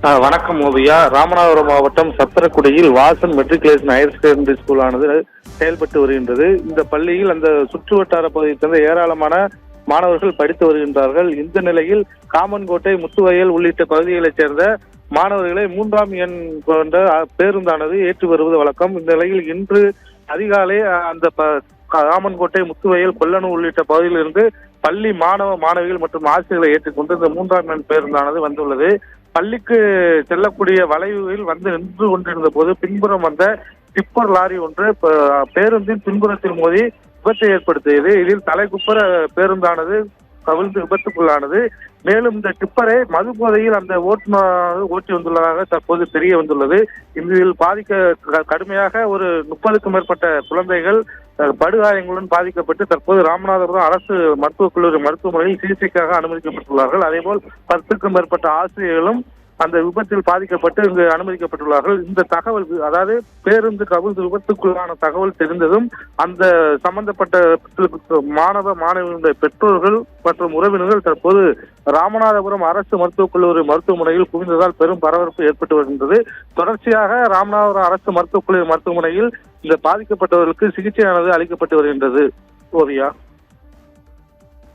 வணக்கம் ஓவியா. ராமநாதபுரம் மாவட்டம் சத்திரக்குடியில் Vasan matriculation higher secondary school ஆனது செயல்பட்டு வருகின்றது. இந்த பள்ளியில் அந்த சுற்று வட்டார பகுதியை சேர்ந்த ஏராளமான மாணவர்கள் படித்து வருகின்றார்கள். இந்த நிலையில் காமன்கோட்டை, முத்துவயல் உள்ளிட்ட பகுதிகளைச் சேர்ந்த மாணவர்களை 3ஆம் எண் கொண்ட பேருந்தானது ஏற்றி வருவது வழக்கம். இந்த நிலையில் இன்று அதிகாலை அந்த காமன்கோட்டை, முத்துவயல், கொல்லனூர் உள்ளிட்ட பகுதியில் இருந்து பள்ளி மாணவ மாணவிகள் மற்றும் ஆசிரியர்களை ஏற்றிக்கொண்டு இந்த 3ஆம் எண் பேருந்தானது வந்துள்ளது. பள்ளிக்கு செல்லக்கூடிய வளைவில் வந்து நின்று கொண்டிருந்த போது பின்புறம் வந்த டிப்பர் லாரி ஒன்று பேருந்தின் பின்புறத்தில் மோதி விபத்தை ஏற்படுத்தியது. இதில் தலைக்குப்புற பேருந்தானது கவிழ்ந்து விபத்துக்குள்ளானது. மேலும் இந்த டிப்பரை மது போதையில் அந்த ஓட்டுநர் ஓட்டி வந்துள்ளதாக தற்போது தெரிய வந்துள்ளது. இதில் கடுமையாக ஒரு 30க்கும் மேற்பட்ட குழந்தைகள் படுகாயங்களுடன் பாதிக்கப்பட்டு தற்போது ராமநாதபுரம் அரசு மருத்துவக் கல்லூரி மருத்துவமனையில் சிகிச்சைக்காக அனுமதிக்கப்பட்டுள்ளார்கள். அதேபோல் 10க்கும் மேற்பட்ட ஆசிரியர்களும் அந்த விபத்தில் பாதிக்கப்பட்டு இங்கு அனுமதிக்கப்பட்டுள்ளார்கள். இந்த தகவல், அதாவது பேருந்து கவிழ்ந்து விபத்துக்குள்ளான தகவல் தெரிந்ததும் அந்த சம்பந்தப்பட்ட மாணவ மாணவிகளுடைய பெற்றோர்கள் மற்றும் உறவினர்கள் தற்போது ராமநாதபுரம் அரசு மருத்துவக் கல்லூரி மருத்துவமனையில் குவிந்ததால் பெரும் பரபரப்பு ஏற்பட்டு வருகின்றது. தொடர்ச்சியாக ராமநாதபுரம் அரசு மருத்துவக் கல்லூரி மருத்துவமனையில் இந்த பாதிக்கப்பட்டவர்களுக்கு சிகிச்சையானது அளிக்கப்பட்டு வருகின்றது. ஓவியா.